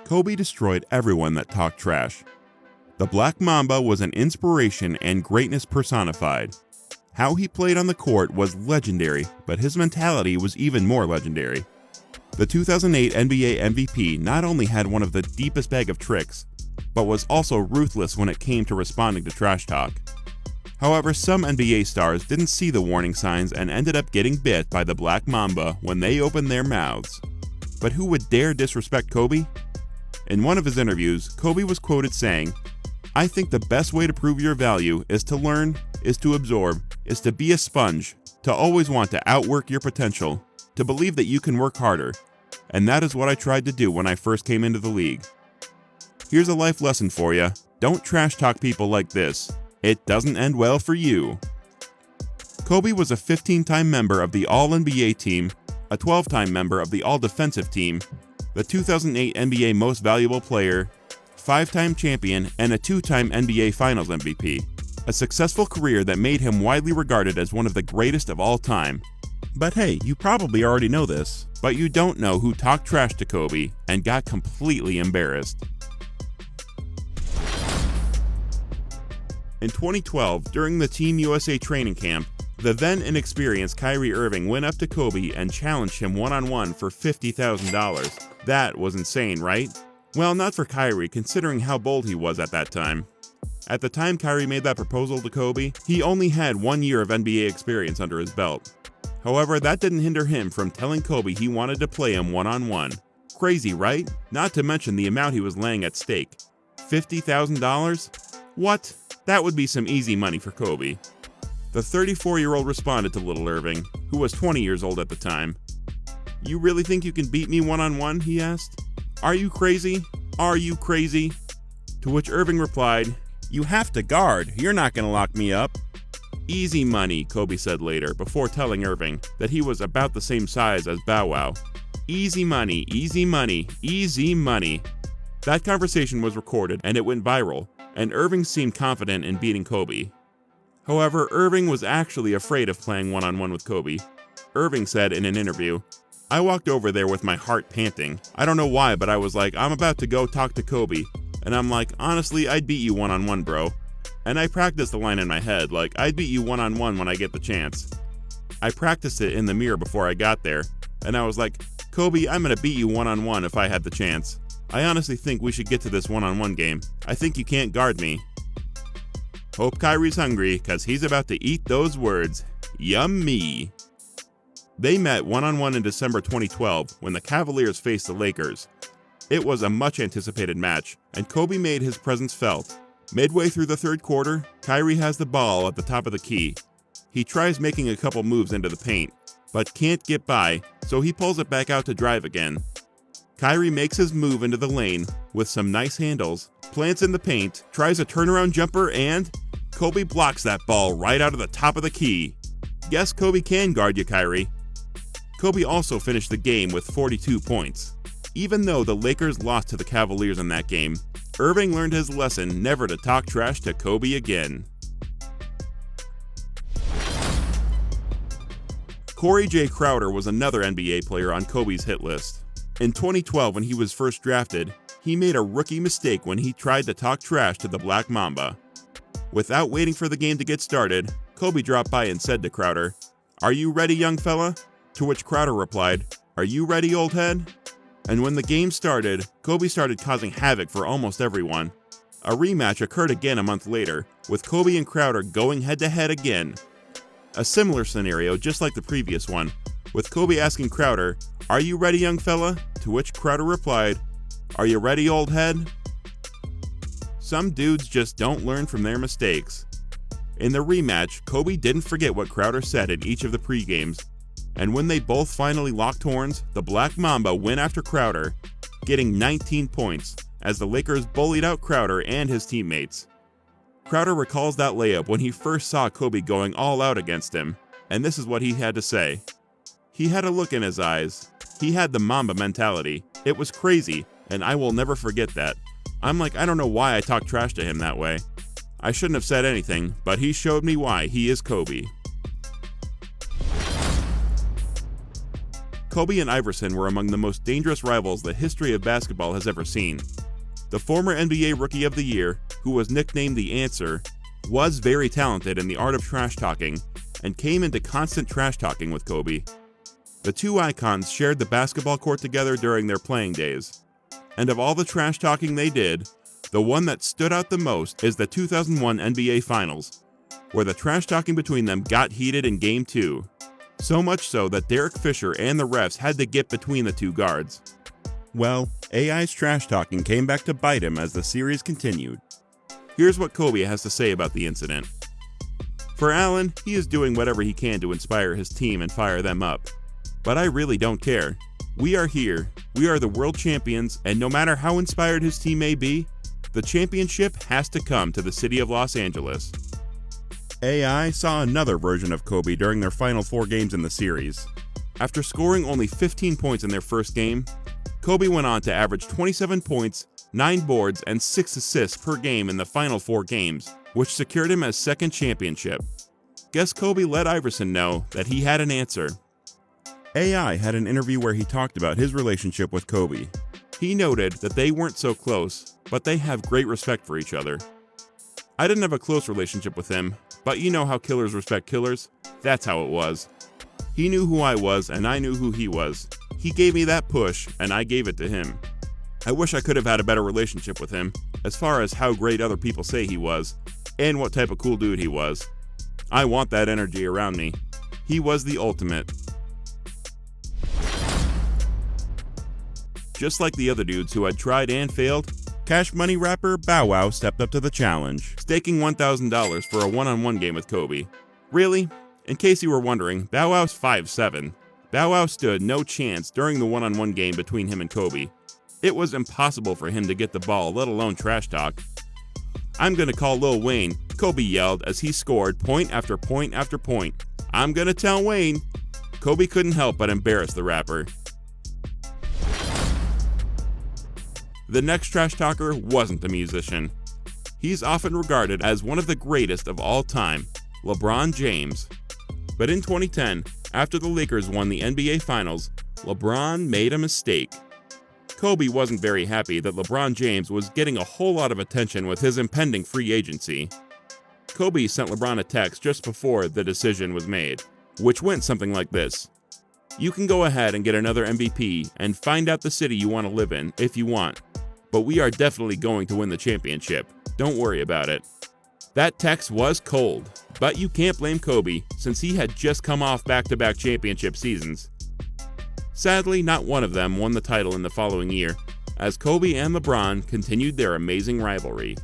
Kobe destroyed everyone that talked trash. The Black Mamba was an inspiration and greatness personified. How he played on the court was legendary, but his mentality was even more legendary. The 2008 NBA MVP not only had one of the deepest bag of tricks, but was also ruthless when it came to responding to trash talk. However, some NBA stars didn't see the warning signs and ended up getting bit by the Black Mamba when they opened their mouths. But who would dare disrespect Kobe? In one of his interviews, Kobe was quoted saying, "I think the best way to prove your value is to learn, is to absorb, is to be a sponge, to always want to outwork your potential, to believe that you can work harder. And that is what I tried to do when I first came into the league. Here's a life lesson for you. Don't trash talk people like this. It doesn't end well for you." Kobe was a 15-time member of the All-NBA team, a 12-time member of the All-Defensive team, the 2008 NBA Most Valuable Player, 5-time champion, and a 2-time NBA Finals MVP. A successful career that made him widely regarded as one of the greatest of all time. But hey, you probably already know this, but you don't know who talked trash to Kobe and got completely embarrassed. In 2012, during the Team USA training camp, the then inexperienced Kyrie Irving went up to Kobe and challenged him one-on-one for $50,000. That was insane, right? Well, not for Kyrie, considering how bold he was at that time. At the time Kyrie made that proposal to Kobe, he only had 1 year of NBA experience under his belt. However, that didn't hinder him from telling Kobe he wanted to play him one-on-one. Crazy, right? Not to mention the amount he was laying at stake. $50,000? What? That would be some easy money for Kobe. The 34-year-old responded to little Irving, who was 20 years old at the time. "You really think you can beat me one-on-one?" he asked. "Are you crazy? Are you crazy?" To which Irving replied, "You have to guard. You're not going to lock me up." "Easy money," Kobe said later, before telling Irving that he was about the same size as Bow Wow. "Easy money, easy money, easy money." That conversation was recorded and it went viral, and Irving seemed confident in beating Kobe. However, Irving was actually afraid of playing one-on-one with Kobe. Irving said in an interview, "I walked over there with my heart panting. I don't know why, but I was like, I'm about to go talk to Kobe. And I'm like, honestly, I'd beat you one-on-one, bro. And I practiced the line in my head, like, I'd beat you one-on-one when I get the chance. I practiced it in the mirror before I got there. And I was like, Kobe, I'm gonna beat you one-on-one if I had the chance. I honestly think we should get to this one-on-one game. I think you can't guard me." Hope Kyrie's hungry, cause he's about to eat those words. Yummy. They met one-on-one in December 2012 when the Cavaliers faced the Lakers. It was a much anticipated match, and Kobe made his presence felt. Midway through the third quarter, Kyrie has the ball at the top of the key. He tries making a couple moves into the paint, but can't get by, so he pulls it back out to drive again. Kyrie makes his move into the lane with some nice handles, plants in the paint, tries a turnaround jumper, and Kobe blocks that ball right out of the top of the key. Yes, Kobe can guard you, Kyrie. Kobe also finished the game with 42 points. Even though the Lakers lost to the Cavaliers in that game, Irving learned his lesson never to talk trash to Kobe again. Corey J. Crowder was another NBA player on Kobe's hit list. In 2012, when he was first drafted, he made a rookie mistake when he tried to talk trash to the Black Mamba. Without waiting for the game to get started, Kobe dropped by and said to Crowder, "Are you ready, young fella?" To which Crowder replied, "Are you ready, old head?" And when the game started, Kobe started causing havoc for almost everyone. A rematch occurred again a month later, with Kobe and Crowder going head-to-head again. A similar scenario, just like the previous one, with Kobe asking Crowder, "Are you ready, young fella?" To which Crowder replied, "Are you ready, old head?" Some dudes just don't learn from their mistakes. In the rematch, Kobe didn't forget what Crowder said in each of the pre-games, and when they both finally locked horns, the Black Mamba went after Crowder, getting 19 points, as the Lakers bullied out Crowder and his teammates. Crowder recalls that layup when he first saw Kobe going all out against him, and this is what he had to say. He had a look in his eyes. He had the Mamba mentality. It was crazy, and I will never forget that. I'm like, I don't know why I talked trash to him that way. I shouldn't have said anything, but he showed me why he is Kobe. Kobe and Iverson were among the most dangerous rivals the history of basketball has ever seen. The former NBA Rookie of the Year, who was nicknamed the Answer, was very talented in the art of trash talking and came into constant trash talking with Kobe. The two icons shared the basketball court together during their playing days. And of all the trash talking they did, the one that stood out the most is the 2001 NBA Finals, where the trash talking between them got heated in Game 2. So much so that Derek Fisher and the refs had to get between the two guards. Well, AI's trash talking came back to bite him as the series continued. Here's what Kobe has to say about the incident. For Allen, he is doing whatever he can to inspire his team and fire them up. But I really don't care. We are here, we are the world champions, and no matter how inspired his team may be, the championship has to come to the city of Los Angeles. AI saw another version of Kobe during their final 4 games in the series. After scoring only 15 points in their first game, Kobe went on to average 27 points, 9 boards, and 6 assists per game in the final 4 games, which secured him his second championship. Guess Kobe let Iverson know that he had an answer. AI had an interview where he talked about his relationship with Kobe. He noted that they weren't so close, but they have great respect for each other. I didn't have a close relationship with him, but you know how killers respect killers? That's how it was. He knew who I was and I knew who he was. He gave me that push and I gave it to him. I wish I could have had a better relationship with him, as far as how great other people say he was, and what type of cool dude he was. I want that energy around me. He was the ultimate. Just like the other dudes who had tried and failed, Cash Money rapper Bow Wow stepped up to the challenge, staking $1,000 for a one-on-one game with Kobe. Really? In case you were wondering, Bow Wow's 5'7". Bow Wow stood no chance during the one-on-one game between him and Kobe. It was impossible for him to get the ball, let alone trash talk. "I'm gonna call Lil Wayne," Kobe yelled as he scored point after point after point. "I'm gonna tell Wayne." Kobe couldn't help but embarrass the rapper. The next trash talker wasn't a musician. He's often regarded as one of the greatest of all time, LeBron James. But in 2010, after the Lakers won the NBA Finals, LeBron made a mistake. Kobe wasn't very happy that LeBron James was getting a whole lot of attention with his impending free agency. Kobe sent LeBron a text just before the decision was made, which went something like this: "You can go ahead and get another MVP and find out the city you want to live in if you want, but we are definitely going to win the championship. Don't worry about it." That text was cold, but you can't blame Kobe since he had just come off back-to-back championship seasons. Sadly, not one of them won the title in the following year, as Kobe and LeBron continued their amazing rivalry.